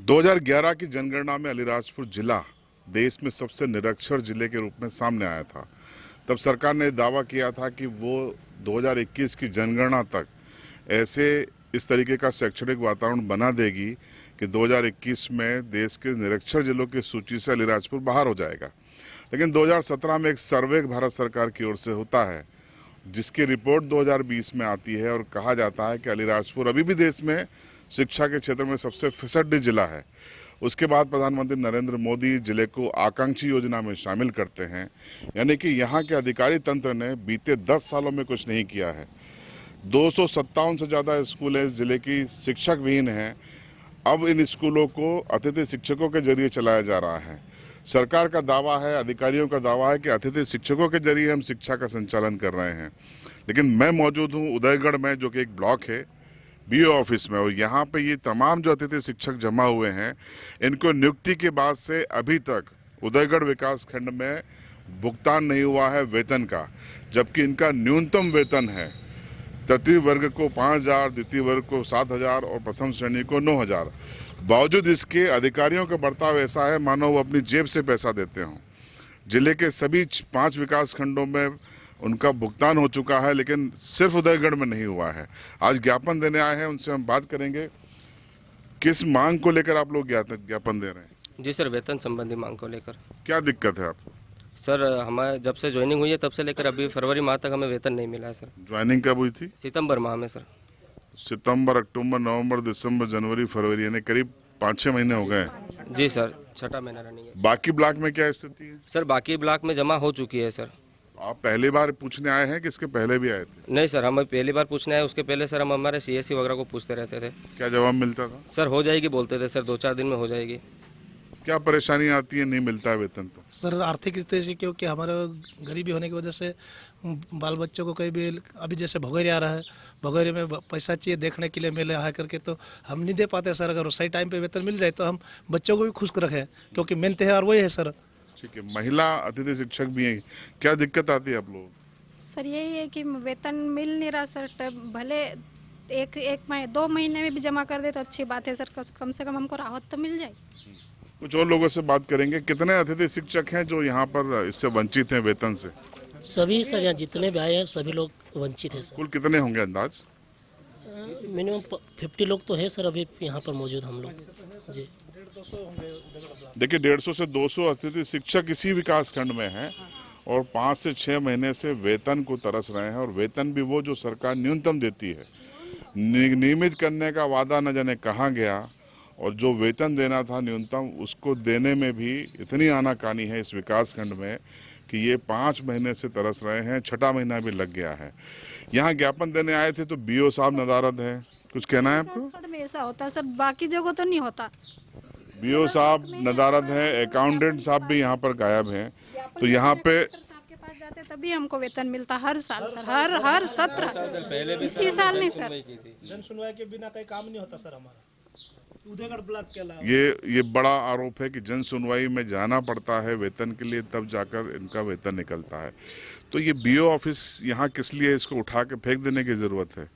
2011 की जनगणना में अलीराजपुर जिला देश में सबसे निरक्षर जिले के रूप में सामने आया था। तब सरकार ने दावा किया था कि वो 2021 की जनगणना तक ऐसे इस तरीके का शैक्षणिक वातावरण बना देगी कि 2021 में देश के निरक्षर जिलों की सूची से अलीराजपुर बाहर हो जाएगा। लेकिन 2017 में एक सर्वे भारत सरकार की ओर से होता है, जिसकी रिपोर्ट 2020 में आती है और कहा जाता है कि अलीराजपुर अभी भी देश में शिक्षा के क्षेत्र में सबसे फिसड्डी जिला है। उसके बाद प्रधानमंत्री नरेंद्र मोदी जिले को आकांक्षी योजना में शामिल करते हैं, यानी कि यहाँ के अधिकारी तंत्र ने बीते 10 सालों में कुछ नहीं किया है। 257 से ज़्यादा स्कूल इस जिले की शिक्षक विहीन हैं। अब इन स्कूलों को अतिथि शिक्षकों के जरिए चलाया जा रहा है। सरकार का दावा है, अधिकारियों का दावा है कि अतिथि शिक्षकों के जरिए हम शिक्षा का संचालन कर रहे हैं। लेकिन मैं मौजूद हूँ उदयगढ़ में, जो कि एक ब्लॉक है बीओ ऑफिस में, और यहाँ पे ये तमाम जो अतिथि शिक्षक जमा हुए हैं, इनको नियुक्ति के बाद से अभी तक उदयगढ़ विकास खंड में भुगतान नहीं हुआ है वेतन का, जबकि इनका न्यूनतम वेतन है। तृतीय वर्ग को 5,000, द्वितीय वर्ग को 7,000 और प्रथम श्रेणी को 9,000। बावजूद इसके अधिकारियों का बर्ताव ऐसा है मानो वो अपनी जेब से पैसा देते हों। जिले के सभी 5 विकास खंडों में उनका भुगतान हो चुका है, लेकिन सिर्फ उदयगढ़ में नहीं हुआ है। आज ज्ञापन देने आए हैं, उनसे हम बात करेंगे। किस मांग को लेकर आप लोग ज्ञापन दे रहे हैं? जी सर, वेतन संबंधी मांग को लेकर। क्या दिक्कत है आपको? सर, हमारे जब से ज्वाइनिंग हुई है तब से लेकर अभी फरवरी माह तक हमें वेतन नहीं मिला है सर। ज्वाइनिंग कब हुई थी? सितंबर माह में सर। सितंबर, अक्टूबर, नवंबर, दिसंबर, जनवरी, फरवरी, यानी करीब 5-6 महीने हो गए। जी सर, 6ठा महीना रनिंग है। बाकी ब्लॉक में क्या स्थिति है? सर, बाकी ब्लॉक में जमा हो चुकी है सर। आप पहली बार पूछने आए हैं कि इसके पहले भी आए थे? नहीं सर, हम पहली बार पूछने आए, उसके पहले सर हम हमारे सीएससी वगैरह को पूछते रहते थे। क्या जवाब मिलता था? सर हो जाएगी बोलते थे सर, 2-4 दिन में हो जाएगी। क्या परेशानी आती है, नहीं मिलता है वेतन तो? सर आर्थिक स्थिति से, क्योंकि हमारे गरीबी होने की वजह से बाल बच्चों को कहीं भी, अभी जैसे भगोरे आ रहा है, भगोरे में पैसा चाहिए देखने के लिए मेले आ करके, तो हम नहीं दे पाते सर। अगर सही टाइम पे वेतन मिल जाए तो हम बच्चों को भी खुश रखें, क्योंकि मेन त्योहार वही है सर। ठीक है, महिला अतिथि शिक्षक भी हैं, क्या दिक्कत आती है आप लोग? सर यही है कि वेतन मिल नहीं रहा सर। भले एक महीने 2 महीने में भी जमा कर दे तो अच्छी बात है सर, कम से कम हमको राहत तो मिल जाए। कुछ और लोगों से बात करेंगे। कितने अतिथि शिक्षक हैं जो यहाँ पर इससे वंचित हैं वेतन से? सभी सर, यहाँ जितने भी आए हैं सभी लोग वंचित हैं सर। कुल कितने होंगे अंदाज? मिनिमम 50 लोग तो है सर अभी यहाँ पर मौजूद हम लोग जी। देखिए, 150 से 200 अतिथि शिक्षक इसी विकास खंड में हैं और 5 से 6 महीने से वेतन को तरस रहे हैं। और वेतन भी वो जो सरकार न्यूनतम देती है। नियमित करने का वादा न जाने कहाँ गया, और जो वेतन देना था न्यूनतम, उसको देने में भी इतनी आनाकानी है इस विकास खंड में कि ये 5 महीने से तरस रहे हैं। 6ठा महीना भी लग गया है। यहाँ ज्ञापन देने आए थे तो बीओ साहब नदारद है, कुछ कहना है आपको? में ऐसा होता है सर, बाकी जगह तो नहीं होता। बीओ साहब नदारद है, अकाउंटेंट साहब भी यहाँ पर गायब हैं। तो यहाँ पे साहब के पास जाते तभी हमको वेतन मिलता हर साल सर, हर सत्र। इसी साल नहीं सर। जन सुनवाई के बिना कहीं काम नहीं होता सर हमारा उदयगढ़ ब्लॉक के अलावा। ये बड़ा आरोप है कि जन सुनवाई में जाना पड़ता है वेतन के लिए, तब जाकर इनका वेतन निकलता है। तो ये बीओ ऑफिस यहाँ किस लिए, इसको उठा के फेंक देने की ज़रूरत है।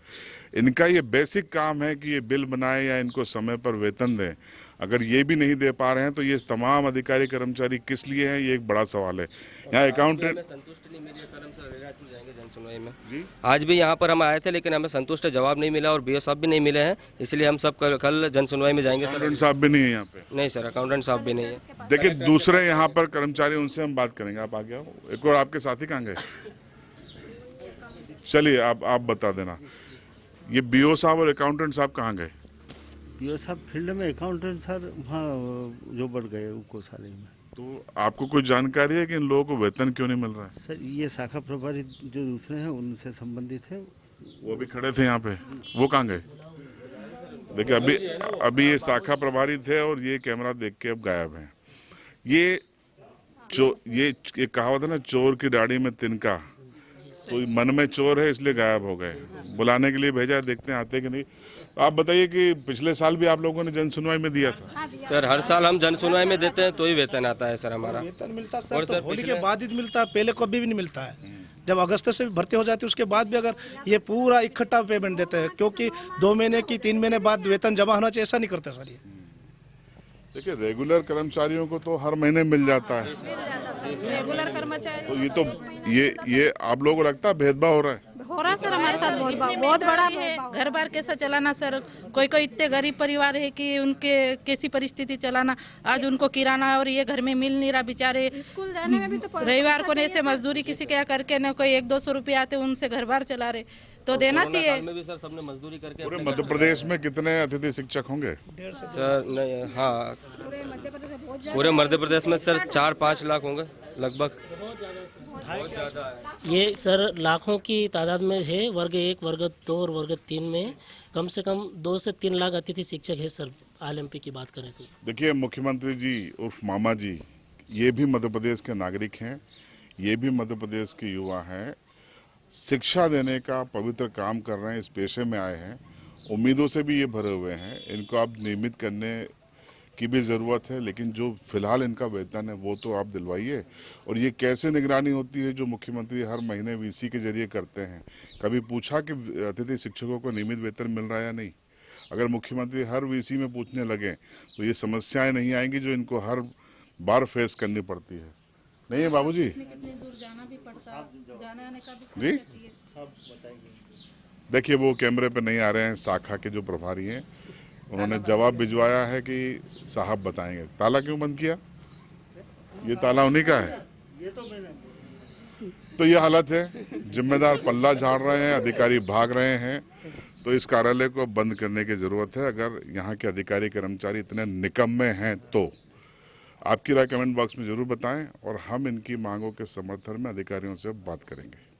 इनका ये बेसिक काम है कि ये बिल बनाए या इनको समय पर वेतन दें। अगर ये भी नहीं दे पा रहे हैं तो ये तमाम अधिकारी कर्मचारी किस लिए हैं, ये एक बड़ा सवाल है। यहाँ अकाउंटेंट संतुष्ट नहीं मिली है, कल हम सर अलीराजपुर जाएंगे जन सुनवाई में जी। आज भी यहाँ पर हम आए थे, लेकिन हमें संतुष्ट जवाब नहीं मिला और बीओ साहब भी नहीं मिले हैं, इसलिए हम सब कल जन सुनवाई में जाएंगे सर। अकाउंटेंट साहब भी नहीं है यहाँ पे? नहीं सर, अकाउंटेंट साहब भी नहीं है। देखिए, दूसरे यहाँ पर कर्मचारी, उनसे हम बात करेंगे। आप आगे आओ। एक और आपके साथी कहाँ गए? चलिए आप बता देना, ये बीओ साहब और अकाउंटेंट साहब कहाँ गए? बीओ साहब फील्ड में, अकाउंटेंट सर वहाँ जो बढ़ गए कोषालय में। तो आपको कोई जानकारी है कि इन लोगों को वेतन क्यों नहीं मिल रहा है? सर ये शाखा प्रभारी जो दूसरे हैं उनसे संबंधित है। वो भी खड़े थे यहाँ पे, वो कहाँ गए? देखिए, अभी ये शाखा प्रभारी थे और ये कैमरा देख के अब गायब हैं। ये कहावत है ना, चोर की दाढ़ी में तिनका। कोई मन में चोर है इसलिए गायब हो गए। बुलाने के लिए भेजा, देखते हैं आते कि नहीं। तो आप बताइए कि पिछले साल भी आप लोगों ने जन सुनवाई में दिया था? सर हर साल हम जन सुनवाई में देते हैं तो ही वेतन आता है सर हमारा। वेतन मिलता सर, तो होली के बाद ही मिलता है, पहले कभी भी नहीं मिलता है। जब अगस्त से भर्ती हो जाती है उसके बाद भी अगर ये पूरा इकट्ठा पेमेंट देते हैं, क्योंकि 2 महीने की 3 महीने बाद वेतन जमा होना चाहिए, ऐसा नहीं करते सर ये। देखिए रेगुलर कर्मचारियों को तो हर महीने मिल जाता है, रेगुलर कर्मचारी तो ये आप लोगों को लगता है भेदभाव हो रहा है? हो रहा सर हमारे साथ बहुत बड़ा भेदभाव। घर बार कैसा चलाना सर, कोई कोई इतने गरीब परिवार है कि उनके कैसी परिस्थिति चलाना, आज उनको किराना और ये घर में मिल नहीं रहा बेचारे। स्कूल जाने में भी तो रविवार को ऐसे मजदूरी किसी क्या करके न कोई 100-200 रुपये आते उनसे घर बार चला रहे, तो देना चाहिए। में भी सर सबने मजदूरी करके पूरे मध्य प्रदेश में कितने अतिथि शिक्षक होंगे? सर नहीं, हाँ पूरे मध्य प्रदेश में बहुत पूरे मध्य प्रदेश में सर 4-5 लाख होंगे लगभग। ये सर लाखों की तादाद में है, वर्ग 1, वर्ग 2 और वर्ग 3 में कम से कम 2 से 3 लाख अतिथि शिक्षक है सर, आलएमपी की बात करें तो। देखिए मुख्यमंत्री जी उर्फ मामा जी ये भी मध्य प्रदेश के नागरिक हैं, ये भी मध्य प्रदेश के युवा हैं, शिक्षा देने का पवित्र काम कर रहे हैं, इस पेशे में आए हैं, उम्मीदों से भी ये भरे हुए हैं, इनको आप नियमित करने की भी ज़रूरत है, लेकिन जो फिलहाल इनका वेतन है वो तो आप दिलवाइए। और ये कैसे निगरानी होती है जो मुख्यमंत्री हर महीने वीसी के जरिए करते हैं? कभी पूछा कि अतिथि शिक्षकों को नियमित वेतन मिल रहा है या नहीं? अगर मुख्यमंत्री हर वीसी में पूछने लगे तो ये समस्याएं नहीं आएंगी जो इनको हर बार फेस करनी पड़ती है। नहीं है बाबूजी? कितनी दूर जाना भी पड़ता, जाने आने का भी जी देखिए वो कैमरे पे नहीं आ रहे हैं, शाखा के जो प्रभारी हैं उन्होंने जवाब भिजवाया है कि साहब बताएंगे। ताला क्यों बंद किया? ये ताला उन्हीं का है। तो ये हालत है, जिम्मेदार पल्ला झाड़ रहे हैं, अधिकारी भाग रहे हैं, तो इस कार्यालय को बंद करने की जरूरत है। अगर यहाँ के अधिकारी कर्मचारी इतने निकम्मे हैं तो आपकी राय कमेंट बॉक्स में जरूर बताएं और हम इनकी मांगों के समर्थन में अधिकारियों से बात करेंगे।